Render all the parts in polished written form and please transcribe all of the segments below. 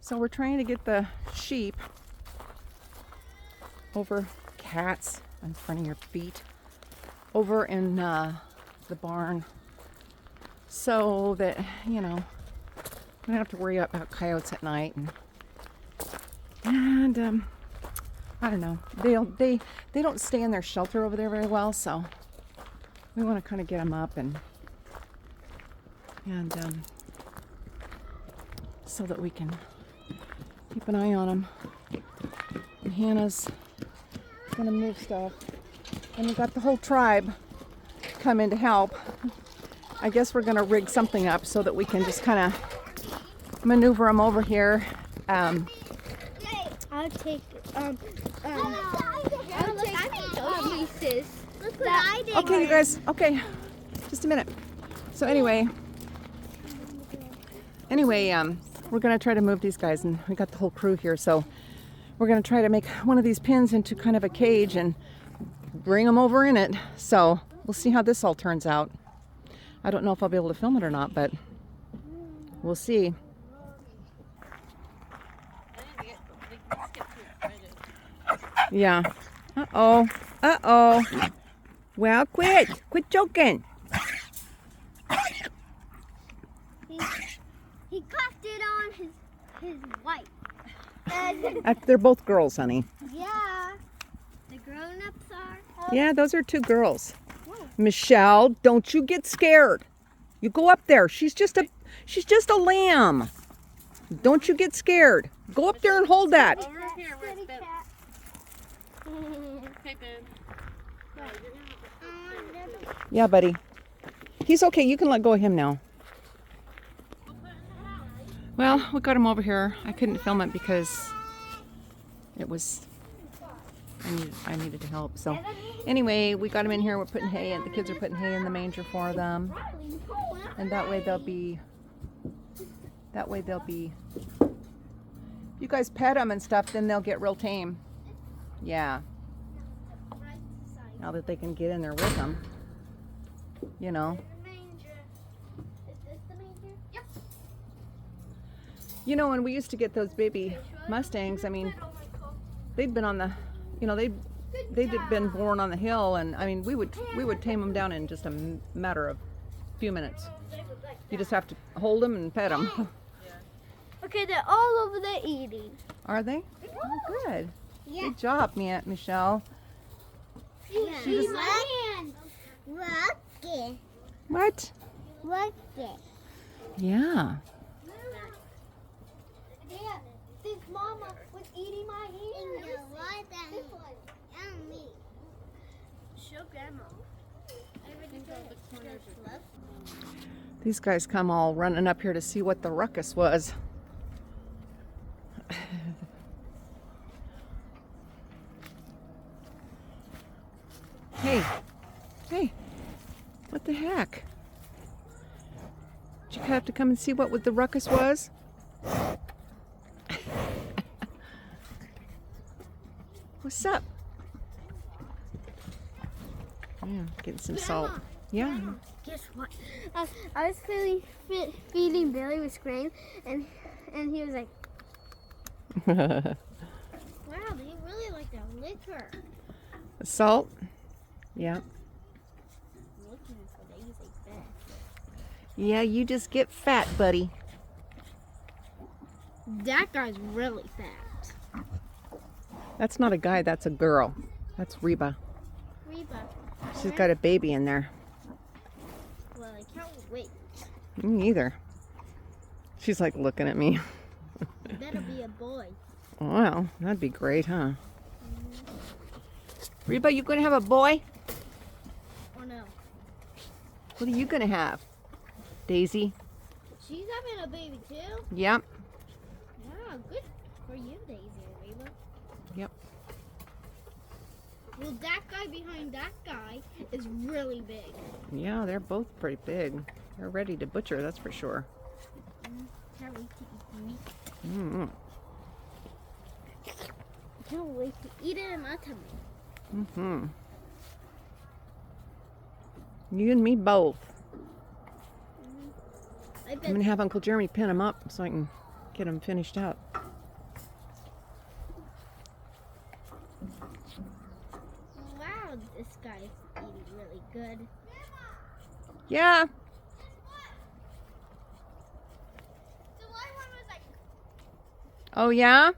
So we're trying to get the sheep over, cats in front of your feet, over in the barn, so that, you know, we don't have to worry about coyotes at night. And I don't know, they don't stay in their shelter over there very well, so we want to kind of get them up and so that we can keep an eye on them. And Hannah's gonna move stuff, and we got the whole tribe come in to help. I guess we're gonna rig something up so that we can just kind of maneuver them over here. I'll take those pieces. Look what I did. Okay, you guys. Okay, just a minute. So anyway, we're gonna try to move these guys, and we got the whole crew here. So we're gonna try to make one of these pins into kind of a cage and bring them over in it. So we'll see how this all turns out. I don't know if I'll be able to film it or not, but we'll see. Yeah. Uh-oh. Uh-oh. Well, quit joking. He cuffed it on his wife. They're both girls, honey. Yeah. The grown-ups are. Yeah, those are two girls. Michelle, don't you get scared. You go up there. She's just a lamb. Don't you get scared. Go up there and hold that. Over here where it's bent. Hey, Ben. Yeah, buddy. He's okay. You can let go of him now. Well, we got him over here. I couldn't film it because it was, I needed to help. So anyway, we got him in here. We're putting hay, and the kids are putting hay in the manger for them. And that way they'll be, you guys pet them and stuff, then they'll get real tame. Yeah. Now that they can get in there with them, you know. You know, when we used to get those baby Mustangs, I mean, they'd been on the, you know, they'd been born on the hill, and I mean, we would tame them down in just a matter of a few minutes. You just have to hold them and pet them. Okay, they're all over there eating. Are they? Oh, good. Yeah. Good job, Michelle. She's land. Rocket. What? Rocket. Yeah. Dad, this mama was eating my ears. Show grandma. These guys come all running up here to see what the ruckus was. Hey, what the heck? Did you have to come and see what the ruckus was? What's up? Yeah, getting some salt. Yeah. Guess what? I was feeding Billy with grain, and he was like, "Wow, they really like that liquor." Salt? Yeah. Yeah, you just get fat, buddy. That guy's really fat. That's not a guy, that's a girl. That's Reba. She's got a baby in there. Well, I can't wait. Me either. She's like looking at me. It better be a boy. Wow, that'd be great, huh? Reba, you gonna have a boy? Or no? What are you gonna have? Daisy? She's having a baby too? Yep. Yeah, good for you, Daisy and Reba. Yep. Well, that guy behind that guy is really big. Yeah, they're both pretty big. They're ready to butcher, that's for sure. Can't wait to eat meat. Mm-hmm. Can't wait to eat it in my tummy. Mm-hmm. You and me both. I bet I'm gonna have Uncle Jeremy pin them up so I can get them finished up. Wow, this guy's eating really good. Yeah. The white one was like, Oh, yeah?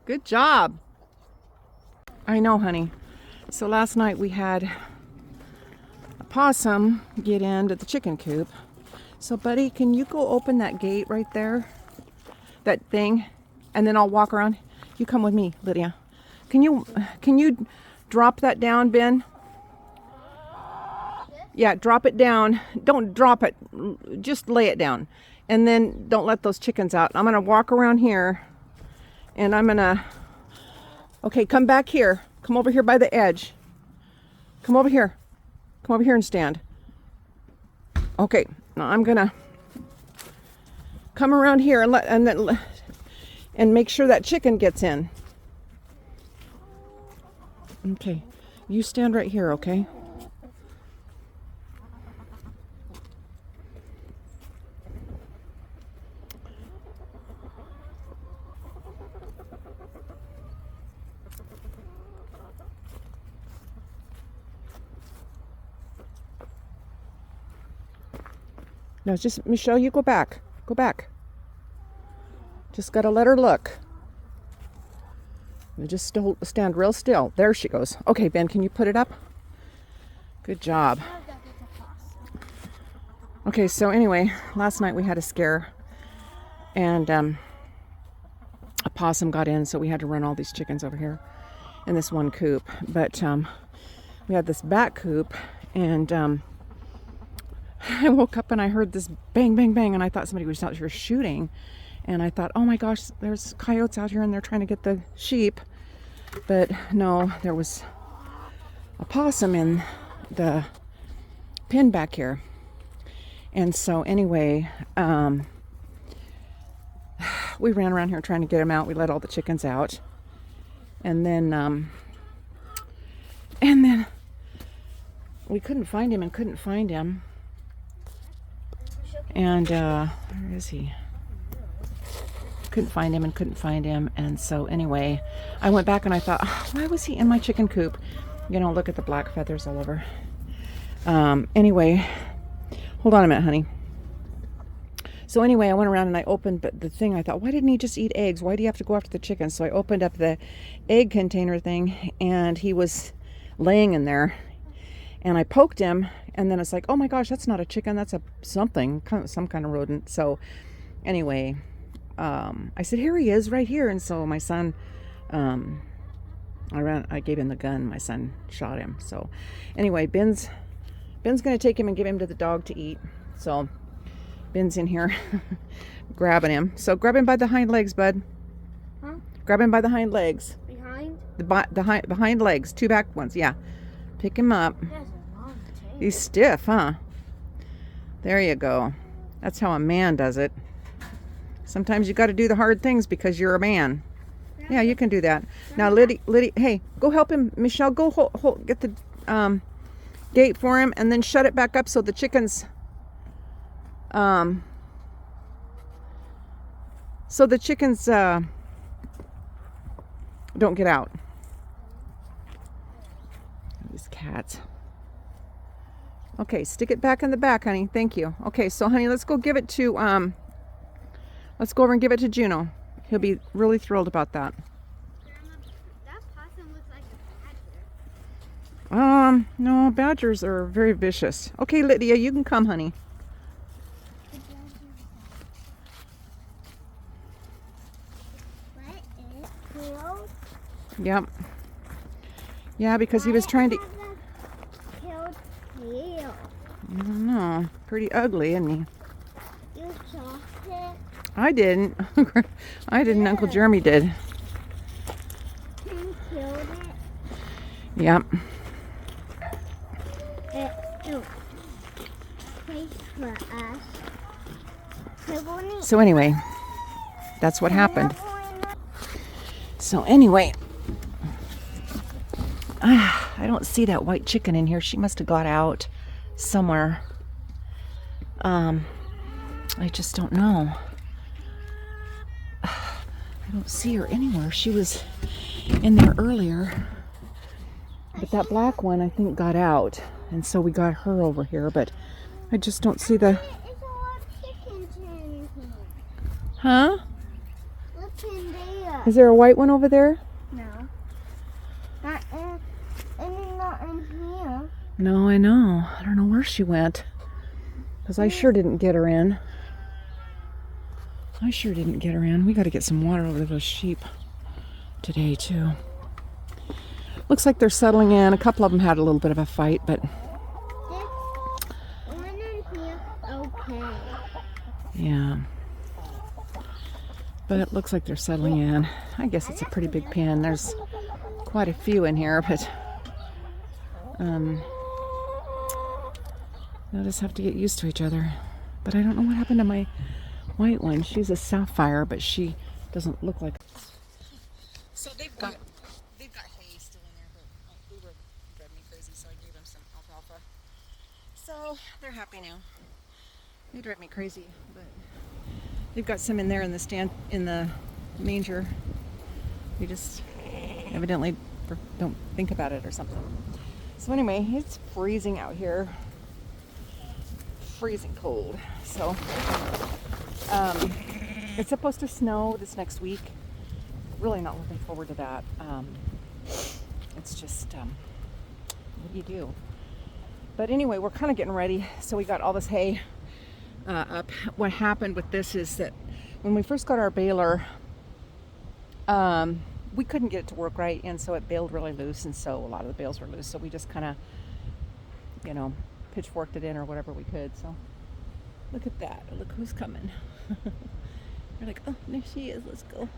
Good job. I know, honey. So last night we had a possum get into the chicken coop. So, buddy, can you go open that gate right there? That thing? And then I'll walk around. You come with me, Lydia. Can you drop that down, Ben? Yeah, drop it down. Don't drop it. Just lay it down. And then don't let those chickens out. I'm going to walk around here. And I'm going to... Okay, come back here. Come over here by the edge. Come over here. Come over here and stand. Okay, now I'm going to come around here and make sure that chicken gets in. Okay, you stand right here, okay? No, it's just, Michelle, you go back. Go back. Just gotta let her look. You just stand real still. There she goes. Okay, Ben, can you put it up? Good job. Okay, so anyway, last night we had a scare. And a possum got in, so we had to run all these chickens over here in this one coop. But we had this back coop, and I woke up and I heard this bang, bang, bang, and I thought somebody was out here shooting. And I thought, oh my gosh, there's coyotes out here and they're trying to get the sheep. But no, there was a possum in the pen back here. And so anyway, we ran around here trying to get him out. We let all the chickens out. And then we couldn't find him and couldn't find him. And where is he? Couldn't find him and couldn't find him. And so anyway, I went back and I thought, oh, why was he in my chicken coop? You know, look at the black feathers all over. Anyway, hold on a minute, honey. So anyway, I went around and I opened the thing. I thought, why didn't he just eat eggs? Why do you have to go after the chickens? So I opened up the egg container thing, and he was laying in there. And I poked him, and then it's like, oh my gosh, that's not a chicken. That's some kind of rodent. So anyway, I said, here he is right here. And so my son, I gave him the gun. My son shot him. So anyway, Ben's going to take him and give him to the dog to eat. So Ben's in here grabbing him. So grab him by the hind legs, bud. Huh? Grab him by the hind legs. Behind? The hind legs, two back ones. Yeah. Pick him up. He has a long tail. He's stiff, huh? There you go. That's how a man does it. Sometimes you got to do the hard things because you're a man. Yeah, you can do that. Now, Liddy, hey, go help him. Michelle, go get the gate for him, and then shut it back up so the chickens, don't get out. These cats. Okay, stick it back in the back, honey. Thank you. Okay, so honey, let's go give it to let's go over and give it to Juno. He'll be really thrilled about that. Grandma, that possum looks like a badger. No, badgers are very vicious. Okay, Lydia, you can come, honey. What is killed? Yep. Yeah, because he was trying to... Killed tail. I don't know. Pretty ugly, isn't he? You shot it. I didn't. I didn't. Uncle Jeremy did. You killed it. Yep. It tastes for us. So anyway, that's what happened. So anyway, I don't see that white chicken in here. She must have got out somewhere. I just don't know. I don't see her anywhere. She was in there earlier. But that black one, I think, got out. And so we got her over here. But I just don't see the... It's a lot of chickens in here. Huh? Look in there. Is there a white one over there? No. Not in, and it's not in here. No, I know. I don't know where she went. Because I sure didn't get her in. I sure didn't get her in. We got to get some water over to those sheep today, too. Looks like they're settling in. A couple of them had a little bit of a fight, but... This one in here, okay. Yeah. But it looks like they're settling in. I guess it's a pretty big pen. There's quite a few in here, but... they'll just have to get used to each other. But I don't know what happened to my white one. She's a sapphire, but she doesn't look like... So they've got hay still in there, but they were driving me crazy, so I gave them some alfalfa. So they're happy now. They drive me crazy, but they've got some in there in the stand, in the manger. They just evidently don't think about it or something. So anyway, it's freezing out here. Freezing cold. So it's supposed to snow this next week. Really not looking forward to that. It's just what do you do? But anyway, we're kind of getting ready. So we got all this hay up. What happened with this is that when we first got our baler, we couldn't get it to work right, and so it baled really loose, and so a lot of the bales were loose. So we just kind of, pitchforked it in or whatever we could. So look at that. Look who's coming. They're like, oh, there she is. Let's go.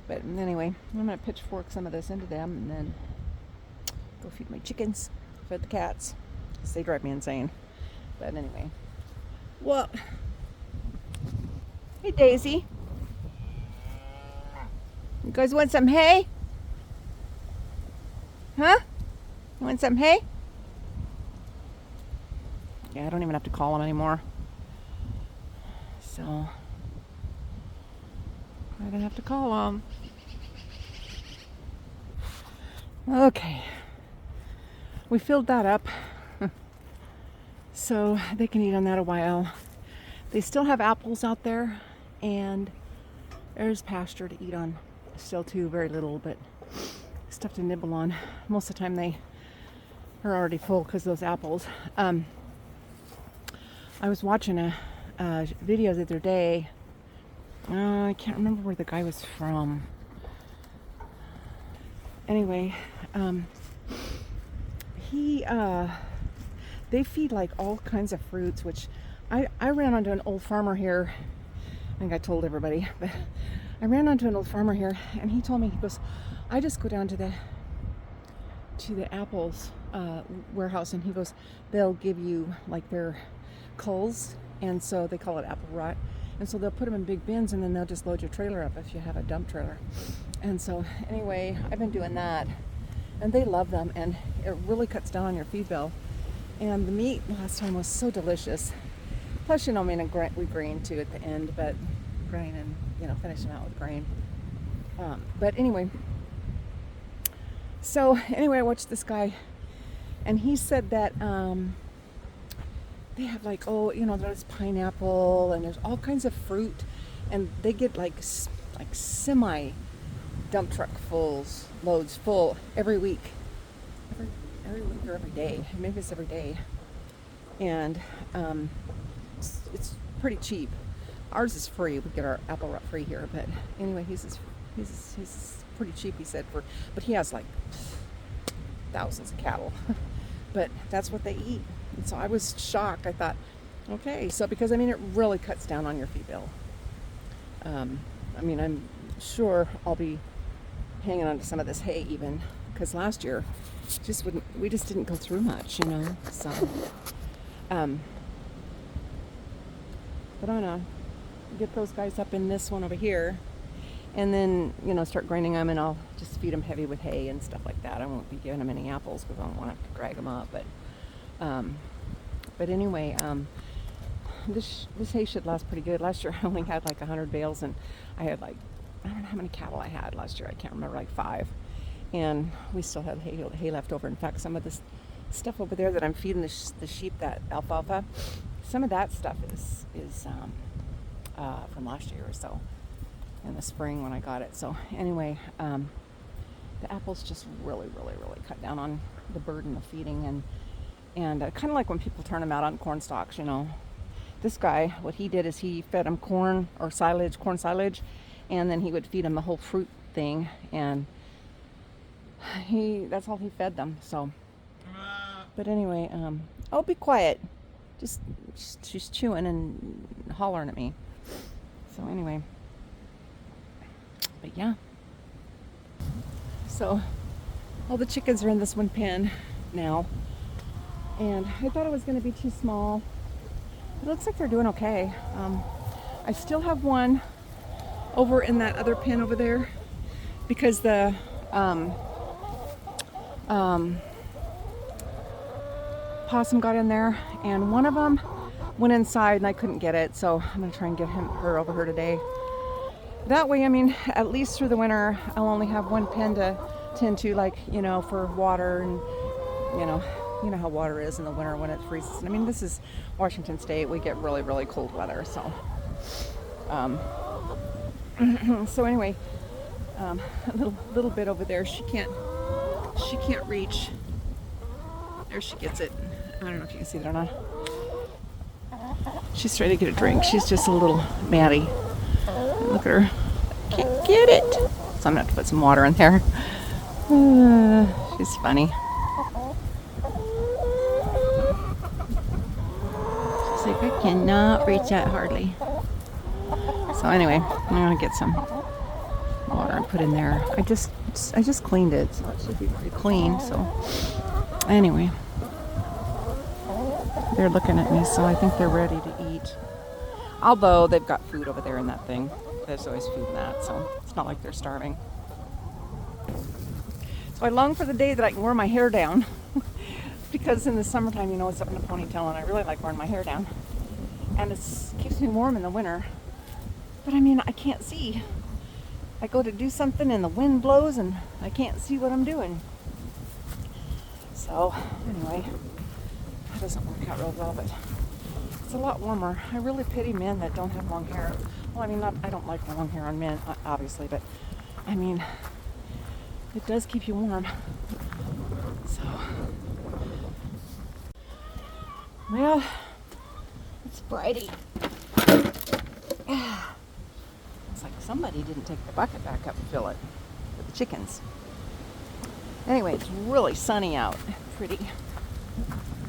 But anyway, I'm going to pitchfork some of this into them and then go feed my chickens, feed the cats, because they drive me insane. But anyway. Well, hey, Daisy. You guys want some hay? Huh? You want some hay? Yeah, I don't even have to call them anymore. So, I don't have to call them. Okay. We filled that up. So they can eat on that a while. They still have apples out there, and there's pasture to eat on. Still too, very little, but stuff to nibble on. Most of the time they are already full because of those apples. I was watching a video the other day. I can't remember where the guy was from. Anyway, they feed like all kinds of fruits, which I ran onto an old farmer here. I think I told everybody, but I ran onto an old farmer here, and he told me, he goes, I just go down to the apples warehouse, and he goes, they'll give you like their culls, and so they call it apple rot, and so they'll put them in big bins, and then they'll just load your trailer up if you have a dump trailer. And so anyway, I've been doing that, and they love them, and it really cuts down on your feed bill. And the meat last time was so delicious. Plus, we grain too at the end, but grain and finish them out with grain. But anyway, I watched this guy, and he said that they have like, there's pineapple, and there's all kinds of fruit, and they get like semi dump truck loads full every week. Every week or every day. Maybe it's every day. And it's pretty cheap. Ours is free. We get our apple rot free here. But anyway, he's pretty cheap, he said, but he has like thousands of cattle. But that's what they eat. And so I was shocked. I thought, okay, so because it really cuts down on your feed bill. I'm sure I'll be hanging on to some of this hay even, because last year we just didn't go through much, so but I'm gonna get those guys up in this one over here, and then start grinding them, and I'll just feed them heavy with hay and stuff like that. I won't be giving them any apples because I don't want to have to drag them up, but anyway, this hay should last pretty good. Last year I only had like 100 bales, and I had like I don't know how many cattle I had last year. I can't remember, like 5. And we still have hay left over. In fact, some of this stuff over there that I'm feeding the sheep, that alfalfa, some of that stuff is from last year or so, in the spring when I got it. So anyway, the apples just really cut down on the burden of feeding, and kind of like when people turn them out on corn stalks, you know. This guy, what he did is he fed them corn silage, and then he would feed them the whole fruit thing, and that's all he fed them. So, but anyway, oh, be quiet. Just she's chewing and hollering at me. So anyway, but yeah. So all the chickens are in this one pen now, and I thought it was going to be too small. It looks like they're doing okay. I still have one over in that other pen over there because the possum got in there, and one of them went inside and I couldn't get it, so I'm gonna try and get her over here today. That way, I mean, at least through the winter I'll only have one pen to tend to, like, you know, for water, and you know how water is in the winter when it freezes. I mean, this is Washington State. We get really cold weather, so so anyway, a little bit over there. She can't reach. There, she gets it. I don't know if you can see that or not. She's trying to get a drink. She's just a little Maddie. Look at her. Can't get it. So I'm gonna have to put some water in there. She's funny. She's like, I cannot reach that hardly. So anyway, I'm gonna get some water and put in there. I just cleaned it, so it should be pretty clean. So anyway, they're looking at me, so I think they're ready to eat. Although they've got food over there in that thing. There's always food in that, so it's not like they're starving. So I long for the day that I can wear my hair down because in the summertime, you know, it's up in a ponytail, and I really like wearing my hair down. And it keeps me warm in the winter. But I mean, I can't see. I go to do something and the wind blows and I can't see what I'm doing. So anyway, that doesn't work out real well, but it's a lot warmer. I really pity men that don't have long hair. Well, I mean, I don't like long hair on men, obviously, but I mean, it does keep you warm. So, well, it's Friday. It's like somebody didn't take the bucket back up and fill it with the chickens. Anyway, it's really sunny out. Pretty.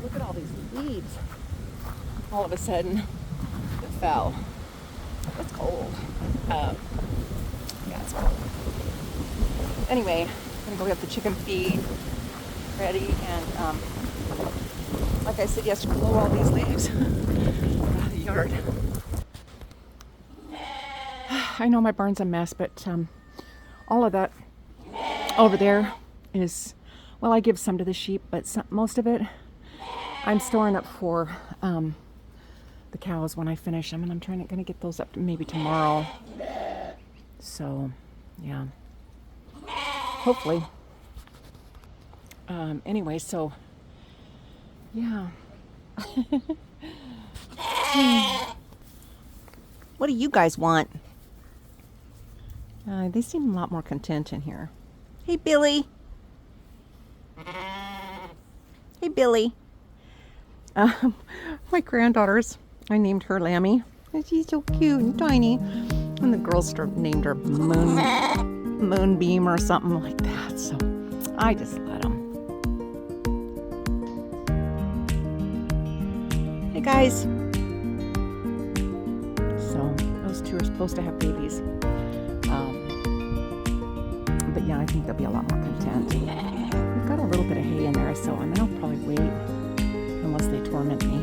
Look at all these leaves. All of a sudden, it fell. It's cold. Yeah, it's cold. Anyway, I'm gonna go get the chicken feed ready, and like I said yesterday, blow all these leaves out of the yard. I know my barn's a mess, but all of that over there is, well, I give some to the sheep, but most of it I'm storing up for the cows when I finish them, and I'm gonna get those up maybe tomorrow. So, yeah. Hopefully. Anyway, so yeah. What do you guys want? They seem a lot more content in here. Hey, Billy. Hey, Billy. My granddaughters, I named her Lammy. She's so cute and tiny. And the girls named her Moonbeam or something like that. So I just let them. Hey, guys. So those two are supposed to have babies. But yeah, I think they'll be a lot more content. We've got a little bit of hay in there, so I mean, I'll probably wait unless they torment me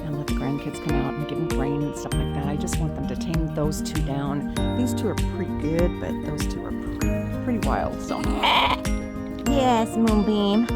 and let the grandkids come out and give them grain and stuff like that. I just want them to tame those two down. These two are pretty good, but those two are pretty wild. So yes, Moonbeam.